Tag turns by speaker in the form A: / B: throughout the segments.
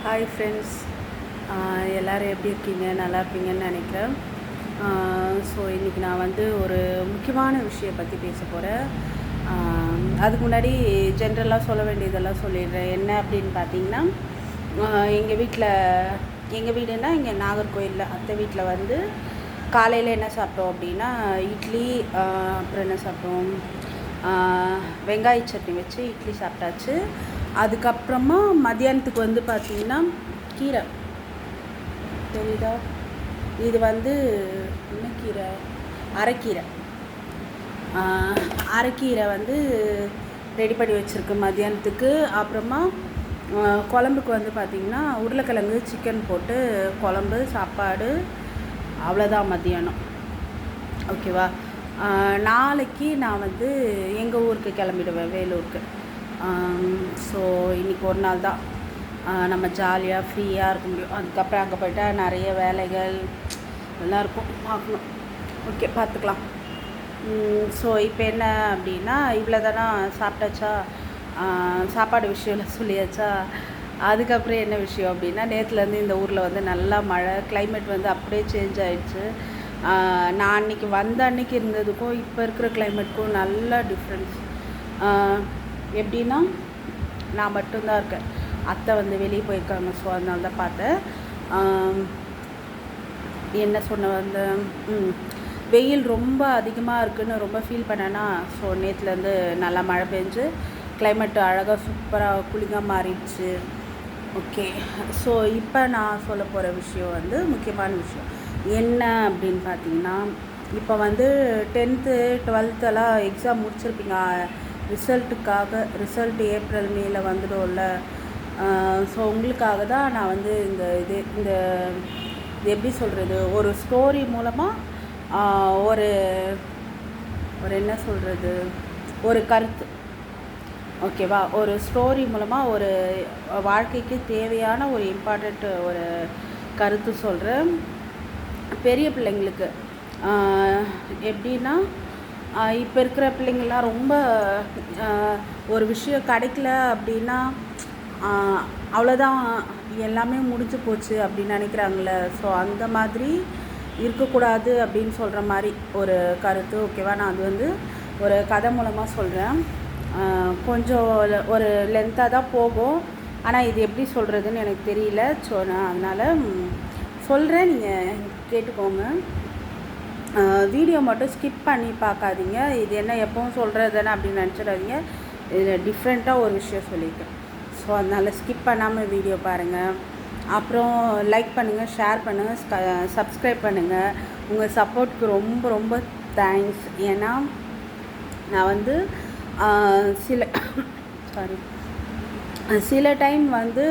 A: Hi friends, எல்லோரும் எப்படி இருக்கீங்க? நல்லா இருப்பீங்கன்னு நினைக்கிறேன். ஸோ இன்றைக்கி நான் வந்து ஒரு முக்கியமான விஷயம் பற்றி பேச போகிறேன். அதுக்கு முன்னாடி ஜென்ரலாக சொல்ல வேண்டியதெல்லாம் சொல்லிடுறேன். என்ன அப்படின்னு பார்த்தீங்கன்னா, எங்கள் வீடுன்னா இங்கே நாகர்கோயிலில் அத்தை வீட்டில் வந்து காலையில் என்ன சாப்பிட்டோம் அப்படின்னா இட்லி, அப்புறம் என்ன சாப்பிட்டோம், வெங்காய சட்னி வச்சு இட்லி சாப்பிட்டாச்சு. அதுக்கப்புறமா மதியானத்துக்கு வந்து பார்த்திங்கன்னா கீரை தெரியுதா, இது வந்து என்ன கீரை, அரைக்கீரை. அரைக்கீரை வந்து ரெடி பண்ணி வச்சுருக்கு மதியானத்துக்கு. அப்புறமா குழம்புக்கு வந்து பார்த்திங்கன்னா உருளைக்கிழங்கு சிக்கன் போட்டு குழம்பு சாப்பாடு, அவ்வளோதான் மதியானம். ஓகேவா? நாளைக்கு நான் வந்து எங்கள் ஊருக்கு கிளம்பிடுவேன், வேலூருக்கு. ஸோ இன்றைக்கி ஒரு நாள் தான் நம்ம ஜாலியாக ஃப்ரீயாக இருக்க முடியும். அதுக்கப்புறம் அங்கே போய்ட்டா நிறைய வேலைகள் எல்லாம் இருக்கும், பார்க்கணும். ஓகே, பார்த்துக்கலாம். ஸோ இப்போ என்ன அப்படின்னா, இவ்வளோ தானே சாப்பிட்டாச்சா, சாப்பாடு விஷயம் சொல்லியாச்சா. அதுக்கப்புறம் என்ன விஷயம் அப்படின்னா, நேற்றுலேருந்து இந்த ஊரில் வந்து நல்லா மழை, கிளைமேட் வந்து அப்படியே சேஞ்ச் ஆகிடுச்சு. நான் அன்றைக்கி வந்த அன்றைக்கி இருந்ததுக்கும் இப்போ இருக்கிற கிளைமேட்டுக்கும் நல்ல டிஃப்ரென்ஸ். எப்படின்னா, நான் மட்டும்தான் இருக்கேன், அத்தை வந்து வெளியே போயிருக்காங்க. ஸோ அதனால தான் பார்த்தேன். என்ன சொன்ன வந்து வெயில் ரொம்ப அதிகமாக இருக்குதுன்னு ரொம்ப ஃபீல் பண்ணேன்னா, ஸோ நேற்றுலேருந்து நல்லா மழை பெஞ்சு கிளைமேட்டு அழகாக சூப்பராக கூலிங்காக மாறிடுச்சு. ஓகே, ஸோ இப்போ நான் சொல்ல போகிற விஷயம் வந்து முக்கியமான விஷயம் என்ன அப்படின்னு பார்த்தீங்கன்னா, இப்போ வந்து 10th 12th exam முடிச்சிருப்பீங்க. Result April மேல வந்துடும்ல. ஸோ உங்களுக்காக தான் நான் வந்து இது எப்படி சொல்கிறது, ஒரு ஸ்டோரி மூலமாக ஒரு என்ன சொல்கிறது, ஒரு கருத்து, ஓகேவா, ஒரு ஸ்டோரி மூலமாக ஒரு வாழ்க்கைக்கு தேவையான ஒரு இம்பார்ட்டண்ட் ஒரு கருத்து சொல்கிறேன். பெரிய பிள்ளைங்களுக்கு எப்படின்னா, இப்போ இருக்கிற பிள்ளைங்கள்லாம் ரொம்ப ஒரு விஷயம் கிடைக்கல அப்படின்னா அவ்வளோதான், எல்லாமே முடிஞ்சு போச்சு அப்படின்னு நினைக்கிறாங்களே. ஸோ அந்த மாதிரி இருக்கக்கூடாது அப்படின்னு சொல்கிற மாதிரி ஒரு கருத்து, ஓகேவா. நான் அது வந்து ஒரு கதை மூலமாக சொல்கிறேன். கொஞ்சம் ஒரு லென்த்தாக தான் போகும், ஆனால் இது எப்படி சொல்கிறதுன்னு எனக்கு தெரியல. ஸோ நான் அதனால் சொல்கிறேன், நீங்கள் கேட்டுக்கோங்க. வீடியோ மட்டும் ஸ்கிப் பண்ணி பார்க்காதீங்க. இது என்ன எப்பவும் சொல்கிறதுன்னு அப்படின்னு நினச்சிடாதீங்க. இதில் டிஃப்ரெண்ட்டாக ஒரு விஷயம் சொல்லியிருக்கேன். ஸோ அதனால் ஸ்கிப் பண்ணாமல் வீடியோ பாருங்கள். அப்புறம் லைக் பண்ணுங்கள், ஷேர் பண்ணுங்கள், சப்ஸ்கிரைப் பண்ணுங்கள். உங்கள் சப்போர்ட்டுக்கு ரொம்ப ரொம்ப தேங்க்ஸ். ஏன்னா நான் வந்து சில டைம் வந்து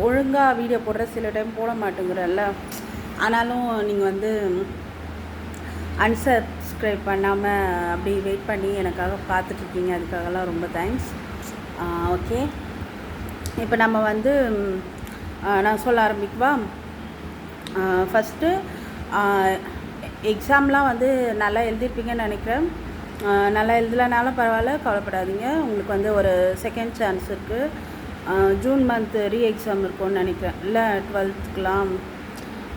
A: ஒழுங்காக வீடியோ போடுற, சில டைம் போட மாட்டேங்கிறல்ல. ஆனாலும் நீங்கள் வந்து அன்சப்ஸ்கிரைப் பண்ணாமல் அப்படி வெயிட் பண்ணி எனக்காக பார்த்துட்ருக்கீங்க. அதுக்காகலாம் ரொம்ப தேங்க்ஸ். ஓகே, இப்போ நம்ம வந்து நான் சொல்ல ஆரம்பிக்குவா. ஃபஸ்ட்டு எக்ஸாம்லாம் வந்து நல்லா எழுதிருப்பீங்கன்னு நினைக்கிறேன். நல்லா எழுதலைனாலும் பரவாயில்ல, கவலைப்படாதீங்க. உங்களுக்கு வந்து ஒரு செகண்ட் சான்ஸ் இருக்குது. ஜூன் மந்த் ரீ எக்ஸாம் இருக்கும்னு நினைக்கிறேன், இல்லை 12th.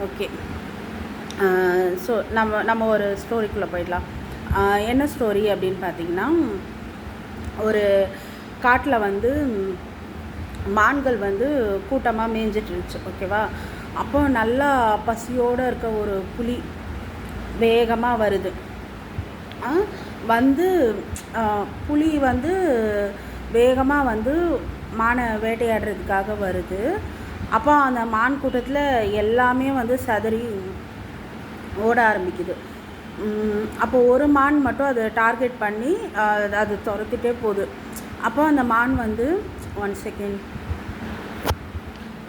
A: ஓகே, ஸோ நம்ம ஒரு ஸ்டோரிக்குள்ளே போயிடலாம். என்ன ஸ்டோரி அப்படின்னு பார்த்தீங்கன்னா, ஒரு காட்டில் வந்து மான்கள் வந்து கூட்டமாக மேய்ஞ்சிட்டு இருந்துச்சு, ஓகேவா. அப்போ நல்லா பசியோடு இருக்க ஒரு புலி வேகமாக வருது. புலி வந்து வேகமாக வந்து மானை வேட்டையாடுறதுக்காக வருது. அப்போ அந்த மான் கூட்டத்தில் எல்லாமே வந்து சதறி ஓட ஆரம்பிக்குது. அப்போ ஒரு மான் மட்டும் அதை டார்கெட் பண்ணி அது துரத்திட்டே போகுது. அப்போ அந்த மான் வந்து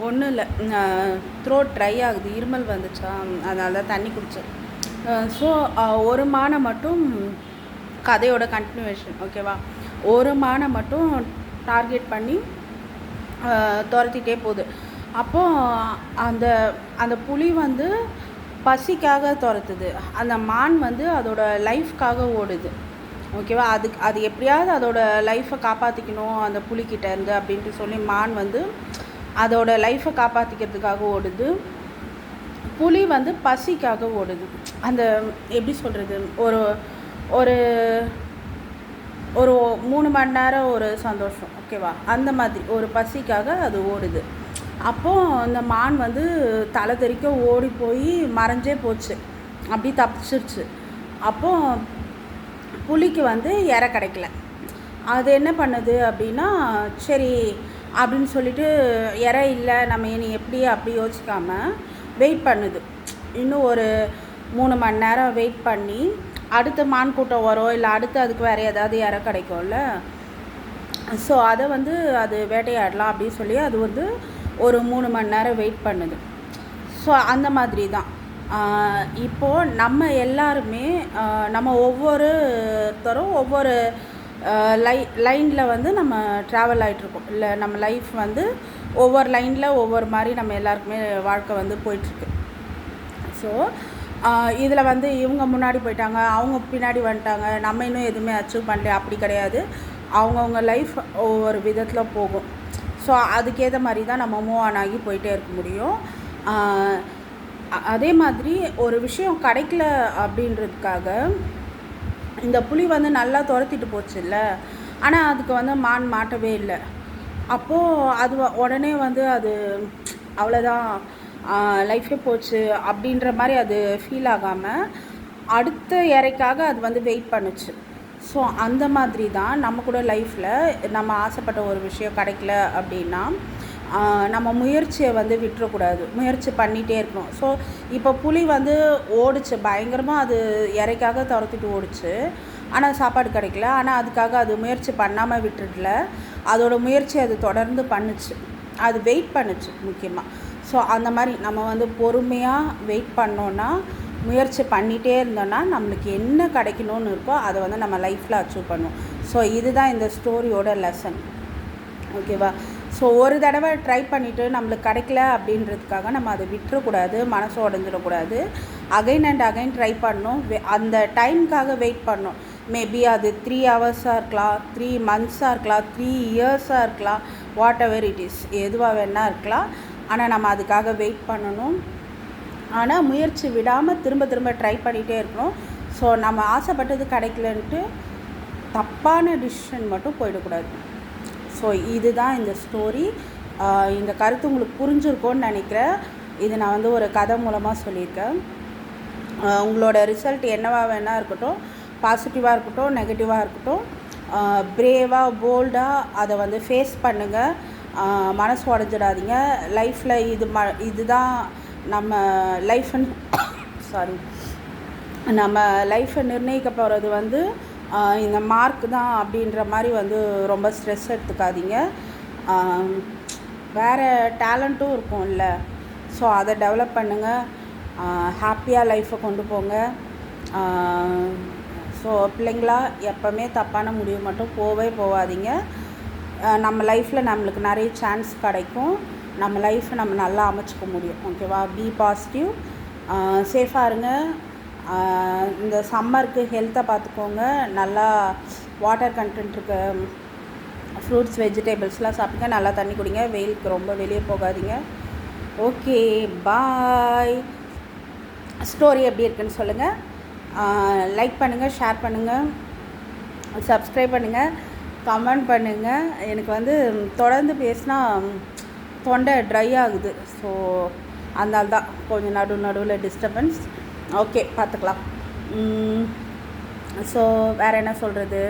A: ஒன்றும் இல்லை, த்ரோட் ட்ரை ஆகுது, இருமல் வந்துச்சா, அதனால தான் தண்ணி குடித்தேன். ஸோ ஒரு மானை மட்டும், கதையோட கண்டினியூவேஷன், ஓகேவா, ஒரு மானை மட்டும் டார்கெட் பண்ணி துரத்திட்டே போகுது. அப்போது அந்த புலி வந்து பசிக்காக துரத்துது, அந்த மான் வந்து அதோட லைஃப்காக ஓடுது, ஓகேவா. அது எப்படியாவது அதோட லைஃப்பை காப்பாற்றிக்கணும் அந்த புலிக்கிட்டேருந்து அப்படின்ட்டு சொல்லி மான் வந்து அதோட லைஃப்பை காப்பாற்றிக்கிறதுக்காக ஓடுது. புலி வந்து பசிக்காக ஓடுது. அந்த எப்படி சொல்கிறது, ஒரு ஒரு ஒரு 3 மணி நேரம் ஒரு சந்தோஷம், ஓகேவா, அந்த மாதிரி ஒரு பசிக்காக அது ஓடுது. அப்போது அந்த மான் வந்து தலை தெறிக்க ஓடி போய் மறைஞ்சே போச்சு, அப்படி தப்பிச்சிருச்சு. அப்போது புலிக்கு வந்து இரை கிடைக்கல. அது என்ன பண்ணுது அப்படின்னா, சரி அப்படின்னு சொல்லிட்டு இரை இல்லை, நம்ம இனி எப்படி அப்படி யோசிக்காமல் வெயிட் பண்ணுது. இன்னும் ஒரு 3 மணி நேரம் வெயிட் பண்ணி அடுத்த மான் கூட்டம் வரும், இல்லை அடுத்து அதுக்கு வேறு ஏதாவது இரை கிடைக்கும்ல, ஸோ அதை வந்து அது வேட்டையாடலாம் அப்படின்னு சொல்லி அது வந்து ஒரு 3 மணி நேரம் வெயிட் பண்ணுது. ஸோ அந்த மாதிரி தான் இப்போது நம்ம எல்லாருமே நம்ம ஒவ்வொருத்தரும் ஒவ்வொரு லைனில் வந்து நம்ம ட்ராவல் ஆகிட்ருக்கோம். இல்லை நம்ம லைஃப் வந்து ஒவ்வொரு லைனில் ஒவ்வொரு மாதிரி நம்ம எல்லாருக்குமே வாழ்க்கை வந்து போயிட்டுருக்கு. ஸோ இதில் வந்து இவங்க முன்னாடி போயிட்டாங்க, அவங்க பின்னாடி வந்துட்டாங்க, நம்ம இன்னும் எதுவுமே அச்சீவ் பண்ணல, அப்படி கிடையாது. அவங்கவுங்க லைஃப் ஒவ்வொரு விதத்தில் போகும். ஸோ அதுக்கேற்ற மாதிரி தான் நம்ம மூவ் ஆன் ஆகி போயிட்டே இருக்க முடியும். அதே மாதிரி ஒரு விஷயம் கிடைக்கல அப்படின்றதுக்காக இந்த புலி வந்து நல்லா துரத்திட்டு போச்சு இல்லை, ஆனால் அதுக்கு வந்து மான் மாட்டவே இல்லை. அப்போது அது உடனே வந்து அது அவ்வளோதான் லைஃபே போச்சு அப்படின்ற மாதிரி அது ஃபீல் ஆகாமல் அடுத்த இறைக்காக அது வந்து வெயிட் பண்ணுச்சு. ஸோ அந்த மாதிரி தான் நம்ம கூட லைஃப்பில் நம்ம ஆசைப்பட்ட ஒரு விஷயம் கிடைக்கல அப்படின்னா நம்ம முயற்சியை வந்து விட்டுறக்கூடாது, முயற்சி பண்ணிகிட்டே இருக்கணும். ஸோ இப்போ புலி வந்து ஓடிச்சு பயங்கரமாக, அது இறைக்காக துரத்திட்டு ஓடிச்சு, ஆனால் சாப்பாடு கிடைக்கல. ஆனால் அதுக்காக அது முயற்சி பண்ணாமல் விட்டுடல, அதோட முயற்சி அது தொடர்ந்து பண்ணுச்சு, அது வெயிட் பண்ணுச்சு முக்கியமாக. ஸோ அந்த மாதிரி நம்ம வந்து பொறுமையாக வெயிட் பண்ணோன்னா, முயற்சி பண்ணிகிட்டே இருந்தோன்னா நம்மளுக்கு என்ன கிடைக்கணும்னு இருக்கோ அதை வந்து நம்ம லைஃப்பில் அச்சீவ் பண்ணுவோம். ஸோ இதுதான் இந்த ஸ்டோரியோட லெசன், ஓகேவா. ஸோ ஒரு தடவை ட்ரை பண்ணிவிட்டு நம்மளுக்கு கிடைக்கல அப்படின்றதுக்காக நம்ம அதை விட்டுறக்கூடாது, மனசு உடஞ்சிடக்கூடாது. அகைன் அண்ட் அகைன் ட்ரை பண்ணணும், அந்த டைமுக்காக வெயிட் பண்ணணும். மேபி அது 3 ஹவர்ஸாக இருக்கலாம், 3 மந்த்ஸாக இருக்கலாம், 3 இயர்ஸாக இருக்கலாம், வாட் எவர் இட் இஸ், எதுவாக வேணால் இருக்கலாம். ஆனால் நம்ம அதுக்காக வெயிட் பண்ணணும். ஆனால் முயற்சி விடாமல் திரும்ப திரும்ப ட்ரை பண்ணிகிட்டே இருக்கணும். ஸோ நம்ம ஆசைப்பட்டது கிடைக்கலன்ட்டு தப்பான டிசிஷன் மட்டும் போயிடக்கூடாது. ஸோ இதுதான் இந்த ஸ்டோரி. இந்த கருத்து உங்களுக்கு புரிஞ்சிருக்கோன்னு நினைக்கிறேன். இது நான் வந்து ஒரு கதை மூலமாக சொல்லியிருக்கேன். உங்களோட ரிசல்ட் என்னவாக வேணால் இருக்கட்டும், பாசிட்டிவாக இருக்கட்டும், நெகட்டிவாக இருக்கட்டும், பிரேவாக போல்டாக அதை வந்து ஃபேஸ் பண்ணுங்கள். மனசு உடஞ்சிடாதீங்க. லைஃப்பில் இதுதான் நம்ம நம்ம லைஃப்பை நிர்ணயிக்க போகிறது வந்து இந்த மார்க் தான் அப்படின்ற மாதிரி வந்து ரொம்ப ஸ்ட்ரெஸ் எடுத்துக்காதீங்க. வேறு டேலண்ட்டும் இருக்கும்ல, ஸோ அதை டெவலப் பண்ணுங்கள். ஹாப்பியாக லைஃப்பை கொண்டு போங்க. ஸோ பிள்ளைங்களா எப்போவுமே தப்பான முடிவு மட்டும் போகாதீங்க. நம்ம லைஃப்பில் நம்மளுக்கு நிறைய சான்ஸ் கிடைக்கும், நம்ம லைஃப்பை நம்ம நல்லா அமைச்சிக்க முடியும், ஓகேவா. பி பாசிட்டிவ், சேஃபாக இருங்க. இந்த சம்மருக்கு ஹெல்த்தை பார்த்துக்கோங்க. நல்லா வாட்டர் கண்டென்ட் இருக்க ஃப்ரூட்ஸ் வெஜிடபிள்ஸ்லாம் சாப்பிடுங்க. நல்லா தண்ணி குடிங்க. வெயிலுக்கு ரொம்ப வெளியே போகாதீங்க. ஓகே, பாய். ஸ்டோரி எப்படி இருக்குன்னு சொல்லுங்கள். லைக் பண்ணுங்கள், ஷேர் பண்ணுங்கள், சப்ஸ்கிரைப் பண்ணுங்கள், கமெண்ட் பண்ணுங்கள். எனக்கு வந்து தொடர்ந்து பேசினா தொண்டை ட்ரை ஆகுது. ஸோ அதனால தான் கொஞ்சம் நடுவில் டிஸ்டர்பன்ஸ். ஓகே, பார்த்துக்கலாம். ஸோ வேறு என்ன சொல்கிறது,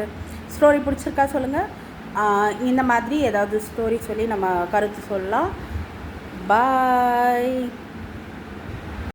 A: ஸ்டோரி பிடிச்சிருக்கா சொல்லுங்கள். இந்த மாதிரி ஏதாவது ஸ்டோரி சொல்லி நம்ம கருத்து சொல்லலாம். பாய்.